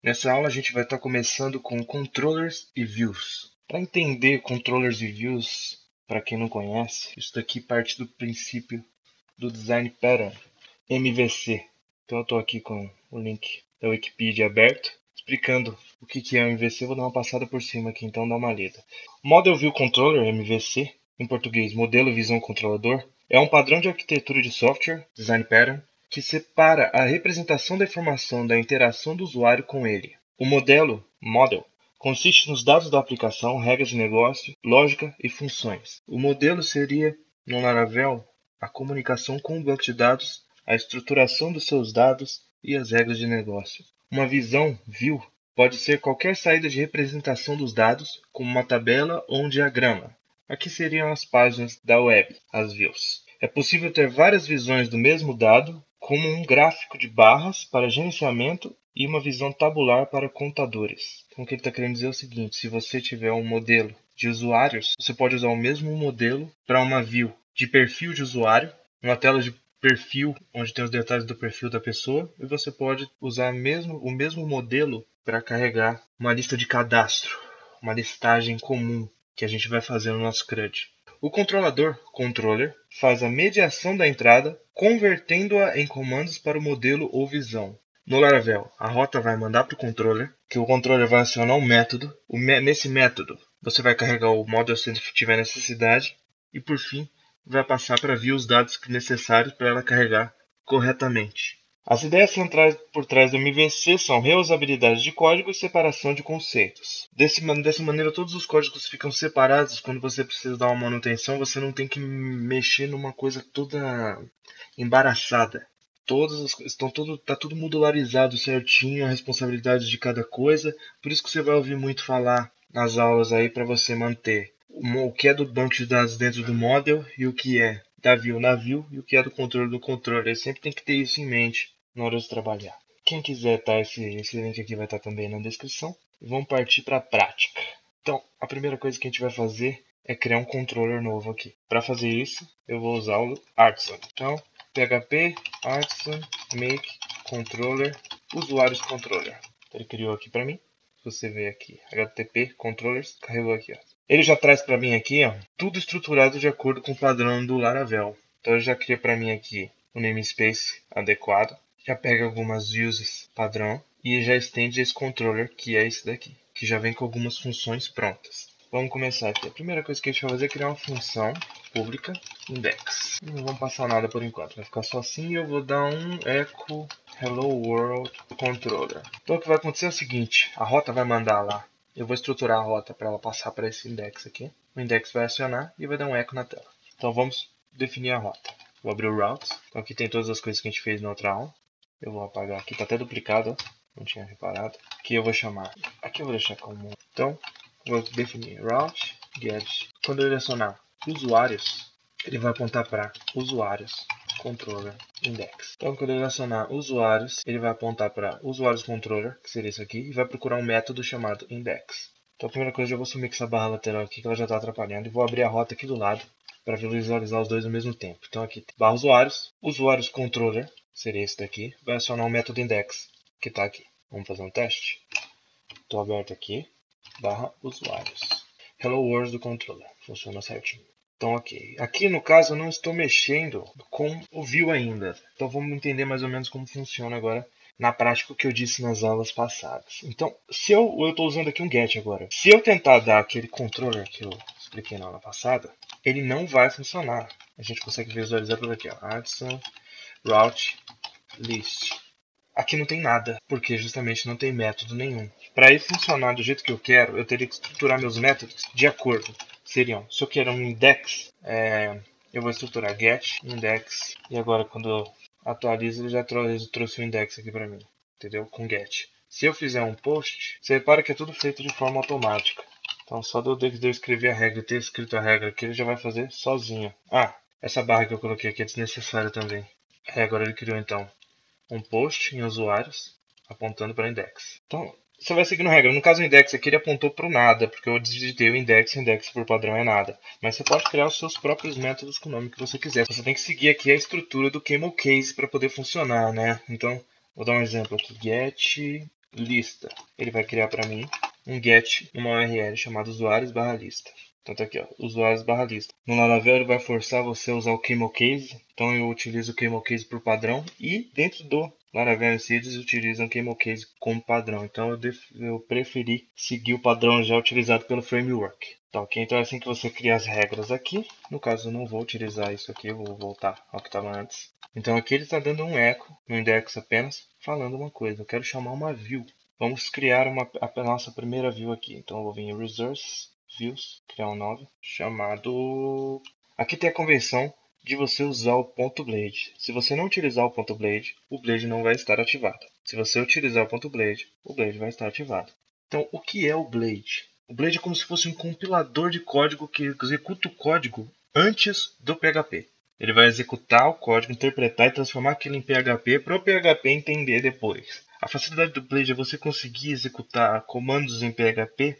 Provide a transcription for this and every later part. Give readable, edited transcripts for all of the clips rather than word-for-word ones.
Nessa aula a gente vai estar começando com controllers e views. Para entender controllers e views, para quem não conhece, isso daqui parte do princípio do Design Pattern, MVC. Então eu estou aqui com o link da Wikipedia aberto, explicando o que é o MVC. Vou dar uma passada por cima aqui, então dá uma lida. Model View Controller, MVC, em português, Modelo Visão Controlador, é um padrão de arquitetura de software, Design Pattern, que separa a representação da informação da interação do usuário com ele. O modelo, consiste nos dados da aplicação, regras de negócio, lógica e funções. O modelo seria, no Laravel, a comunicação com o banco de dados, a estruturação dos seus dados e as regras de negócio. Uma visão, view, pode ser qualquer saída de representação dos dados, como uma tabela ou um diagrama. Aqui seriam as páginas da web, as views. É possível ter várias visões do mesmo dado, como um gráfico de barras para gerenciamento e uma visão tabular para contadores. Então o que ele está querendo dizer é o seguinte: se você tiver um modelo de usuários, você pode usar o mesmo modelo para uma view de perfil de usuário, uma tela de perfil onde tem os detalhes do perfil da pessoa, e você pode usar o mesmo modelo para carregar uma lista de cadastro, uma listagem comum que a gente vai fazer no nosso CRUD. O controlador, controller, faz a mediação da entrada, convertendo-a em comandos para o modelo ou visão. No Laravel, a rota vai mandar para o controller, que o controller vai acionar um método. Nesse método, você vai carregar o model se tiver necessidade, e por fim, vai passar para view os dados necessários para ela carregar corretamente. As ideias centrais por trás do MVC são reusabilidade de código e separação de conceitos. Dessa maneira, todos os códigos ficam separados. Quando você precisa dar uma manutenção, você não tem que mexer numa coisa toda embaraçada. Tá tudo modularizado certinho, a responsabilidade de cada coisa. Por isso que você vai ouvir muito falar nas aulas aí para você manter o que é do banco de dados dentro do model e o que é da view na view e o que é do controle do controle. Ele sempre tem que ter isso em mente na hora de trabalhar. Quem quiser, tá, esse link aqui vai estar também na descrição. E vamos partir para a prática. Então, a primeira coisa que a gente vai fazer é criar um controller novo aqui. Para fazer isso, eu vou usar o Artisan. Então, PHP Artisan make controller usuários controller. Ele criou aqui para mim. Se você ver aqui, HTTP controllers, carregou aqui, ó. Ele já traz para mim aqui, ó, tudo estruturado de acordo com o padrão do Laravel. Então ele já cria para mim aqui o namespace adequado, já pega algumas views padrão e já estende esse controller, que é esse daqui, que já vem com algumas funções prontas. Vamos começar aqui. A primeira coisa que a gente vai fazer é criar uma função pública index. Não vamos passar nada por enquanto, vai ficar só assim e eu vou dar um echo hello world controller. Então o que vai acontecer é o seguinte: a rota vai mandar lá. Eu vou estruturar a rota para ela passar para esse index aqui. O index vai acionar e vai dar um eco na tela. Então vamos definir a rota. Vou abrir o routes. Então aqui tem todas as coisas que a gente fez na outra aula. Eu vou apagar aqui, está até duplicado, ó. Não tinha reparado. Aqui eu vou chamar. Aqui eu vou deixar como. Então, vou definir route get. Quando ele acionar usuários, ele vai apontar para usuários controller index. Então, quando ele acionar usuários, ele vai apontar para usuários controller, que seria isso aqui, e vai procurar um método chamado index. Então, a primeira coisa, eu vou sumir com essa barra lateral aqui, que ela já está atrapalhando, e vou abrir a rota aqui do lado para visualizar os dois ao mesmo tempo. Então, aqui tem barra usuários controller, seria esse daqui, vai acionar o método index, que está aqui. Vamos fazer um teste. Estou aberto aqui, barra usuários. Hello world do controller, funciona certinho. Então, ok. Aqui, no caso, eu não estou mexendo com o view ainda. Então, vamos entender mais ou menos como funciona agora na prática o que eu disse nas aulas passadas. Então, se eu estou usando aqui um get agora. Se eu tentar dar aquele controller que eu expliquei na aula passada, ele não vai funcionar. A gente consegue visualizar por aqui, ó. Artisan route list. Aqui não tem nada, porque justamente não tem método nenhum. Para ele funcionar do jeito que eu quero, eu teria que estruturar meus métodos de acordo. Seriam, se eu quero um index, eu vou estruturar get, index, e agora quando eu atualizo ele já trouxe o index aqui para mim, entendeu? Com get. Se eu fizer um post, você repara que é tudo feito de forma automática. Então só de eu escrever a regra e ter escrito a regra aqui, ele já vai fazer sozinho. Ah, essa barra que eu coloquei aqui é desnecessária também. Agora ele criou então um post em usuários apontando para index. Então, você vai seguindo regra. No caso, o index aqui ele apontou para o nada, porque eu digitei o index por padrão é nada. Mas você pode criar os seus próprios métodos com o nome que você quiser. Você tem que seguir aqui a estrutura do camel case para poder funcionar, né? Então, vou dar um exemplo aqui. Get lista. Ele vai criar para mim um get, uma URL chamada usuários/lista. Então tá aqui, ó, usuários/lista. No Laravel ele vai forçar você a usar o CamelCase. Então eu utilizo o CamelCase por padrão. E dentro do Laravel eles utilizam o CamelCase como padrão. Então eu preferi seguir o padrão já utilizado pelo framework. Tá, ok? Então é assim que você cria as regras aqui. No caso eu não vou utilizar isso aqui, eu vou voltar ao que estava antes. Então aqui ele está dando um eco no index apenas, falando uma coisa. Eu quero chamar uma view. Vamos criar a nossa primeira view aqui. Então eu vou vir em Resource, Views, criar um novo, chamado... Aqui tem a convenção de você usar o .blade. Se você não utilizar o .blade, o blade não vai estar ativado. Se você utilizar o .blade, o blade vai estar ativado. Então o que é o blade? O blade é como se fosse um compilador de código que executa o código antes do PHP. Ele vai executar o código, interpretar e transformar aquilo em PHP para o PHP entender depois. A facilidade do Blade é você conseguir executar comandos em PHP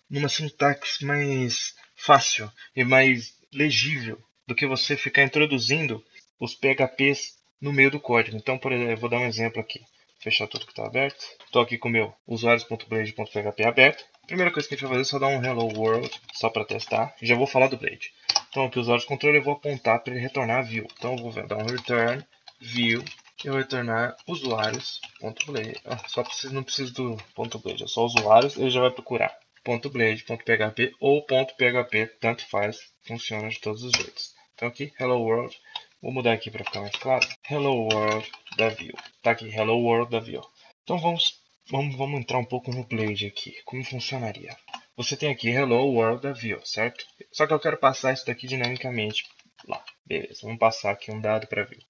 numa sintaxe mais fácil e mais legível do que você ficar introduzindo os PHPs no meio do código. Então, por exemplo, eu vou dar um exemplo aqui. Fechar tudo que está aberto. Estou aqui com o meu usuários.blade.php aberto. A primeira coisa que a gente vai fazer é só dar um hello world, só para testar. Já vou falar do Blade. Então aqui os usuários controle eu vou apontar para ele retornar a view. Então eu vou dar um return view e eu vou retornar usuários.blade. Não preciso do .blade, é só usuários, ele já vai procurar .blade.php ou .php, tanto faz, funciona de todos os jeitos. Então aqui hello world, vou mudar aqui para ficar mais claro. Hello world da view. Tá aqui hello world da view. Então vamos entrar um pouco no Blade aqui. Como funcionaria? Você tem aqui Hello World da View, certo? Só que eu quero passar isso daqui dinamicamente lá. Beleza, vamos passar aqui um dado para View.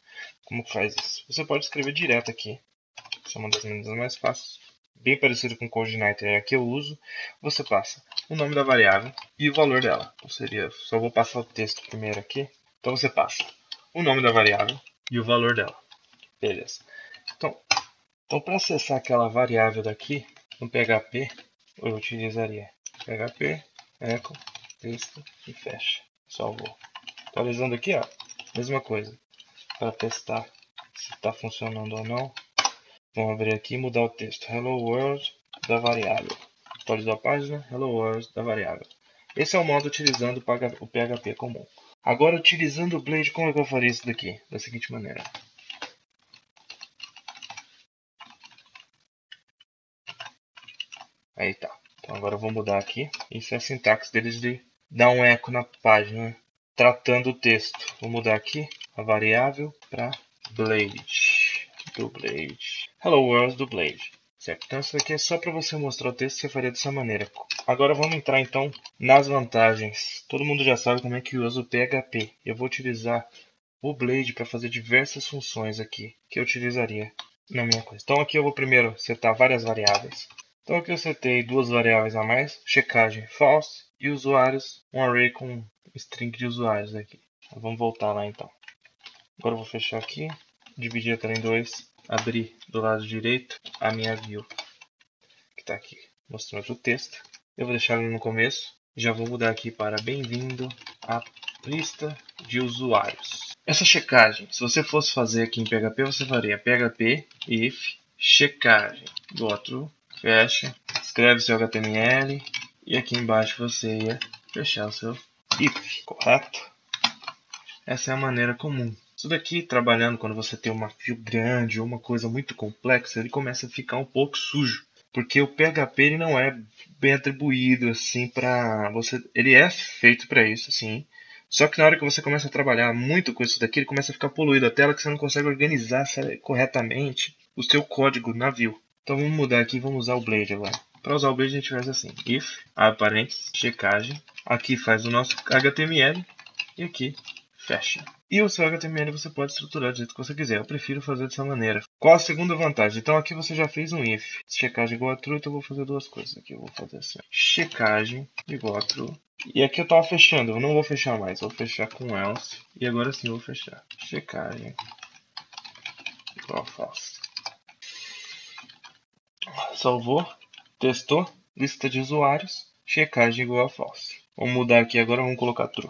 Como que faz isso? Você pode escrever direto aqui. Essa é uma das maneiras mais fáceis. Bem parecido com o CodeIgniter, é a que eu uso. Você passa o nome da variável e o valor dela. Então só vou passar o texto primeiro aqui. Então você passa o nome da variável e o valor dela. Beleza. Então para acessar aquela variável daqui, no PHP, eu utilizaria PHP, echo, texto e fecha. Salvou. Atualizando aqui, ó, mesma coisa. Para testar se está funcionando ou não. Vamos abrir aqui e mudar o texto. Hello World da variável. Atualizou a página, Hello World da variável. Esse é o modo utilizando o PHP comum. Agora utilizando o Blade, como é que eu faria isso daqui? Da seguinte maneira. Aí tá. Então agora eu vou mudar aqui. Isso é a sintaxe deles de dar um eco na página, tratando o texto. Vou mudar aqui a variável para Blade. Do Blade. Hello World do Blade. Certo? Então isso aqui é só para você mostrar o texto que você faria dessa maneira. Agora vamos entrar então nas vantagens. Todo mundo já sabe como é que usa o PHP. Eu vou utilizar o Blade para fazer diversas funções aqui que eu utilizaria na minha coisa. Então aqui eu vou primeiro setar várias variáveis. Então aqui eu setei duas variáveis a mais, checagem false e usuários, um array com string de usuários aqui. Então, vamos voltar lá então. Agora eu vou fechar aqui, dividir a tela em dois, abrir do lado direito a minha view, que está aqui mostrando o texto. Eu vou deixar ele no começo, já vou mudar aqui para bem-vindo à lista de usuários. Essa checagem, se você fosse fazer aqui em PHP, você faria php if checagem do outro fecha, escreve seu HTML e aqui embaixo você ia fechar o seu if, correto? Essa é a maneira comum. Isso daqui, trabalhando quando você tem uma view grande ou uma coisa muito complexa, ele começa a ficar um pouco sujo. Porque o PHP ele não é bem atribuído assim para você. Ele é feito para isso, sim. Só que na hora que você começa a trabalhar muito com isso daqui, ele começa a ficar poluído a tela que você não consegue organizar corretamente o seu código na view. Então vamos mudar aqui, vamos usar o Blade agora. Para usar o Blade a gente faz assim, if, abre parênteses, checagem, aqui faz o nosso HTML e aqui fecha. E o seu HTML você pode estruturar do jeito que você quiser, eu prefiro fazer dessa maneira. Qual a segunda vantagem? Então aqui você já fez um if, checagem igual a true, então eu vou fazer duas coisas aqui, eu vou fazer assim, checagem igual a true. E aqui eu estava fechando, eu não vou fechar mais, vou fechar com else, e agora sim eu vou fechar, checagem igual a false. Salvou, testou, lista de usuários, checagem igual a false. Vamos mudar aqui agora, vamos colocar true.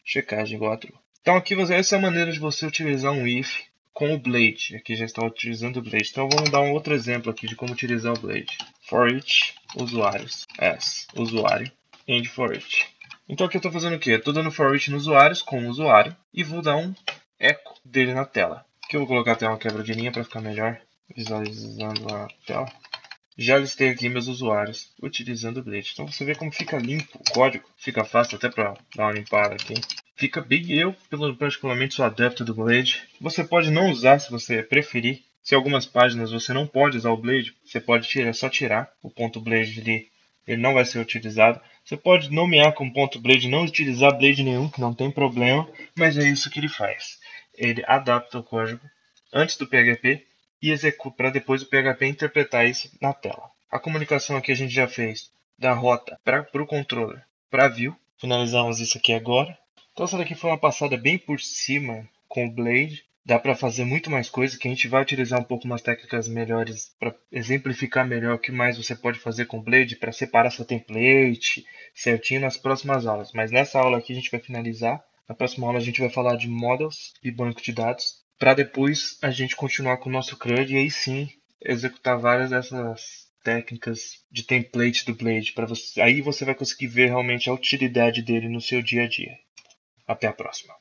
Checagem igual a true. Então aqui essa é a maneira de você utilizar um if com o Blade. Aqui já está utilizando o Blade. Então vamos dar um outro exemplo aqui de como utilizar o Blade. For each usuários. As usuário. End for each. Então aqui eu estou fazendo o quê? Estou dando for each nos usuários com o usuário e vou dar um eco dele na tela. Aqui eu vou colocar até uma quebra de linha para ficar melhor visualizando a tela. Já listei aqui meus usuários utilizando o Blade. Então você vê como fica limpo o código. Fica fácil até para dar uma limpada aqui. Fica bem. Eu, particularmente, sou adepto do Blade. Você pode não usar se você preferir. Se algumas páginas você não pode usar o Blade, você pode só tirar o ponto Blade ali. Ele não vai ser utilizado. Você pode nomear como ponto Blade, não utilizar Blade nenhum, que não tem problema. Mas é isso que ele faz. Ele adapta o código antes do PHP e executa para depois o PHP interpretar isso na tela. A comunicação aqui a gente já fez da rota para o controller para view. Finalizamos isso aqui agora. Então essa daqui foi uma passada bem por cima com o Blade. Dá para fazer muito mais coisa, que a gente vai utilizar um pouco umas técnicas melhores para exemplificar melhor o que mais você pode fazer com o Blade para separar seu template certinho nas próximas aulas. Mas nessa aula aqui a gente vai finalizar. Na próxima aula a gente vai falar de models e banco de dados, para depois a gente continuar com o nosso CRUD e aí sim executar várias dessas técnicas de template do Blade. Aí você vai conseguir ver realmente a utilidade dele no seu dia a dia. Até a próxima.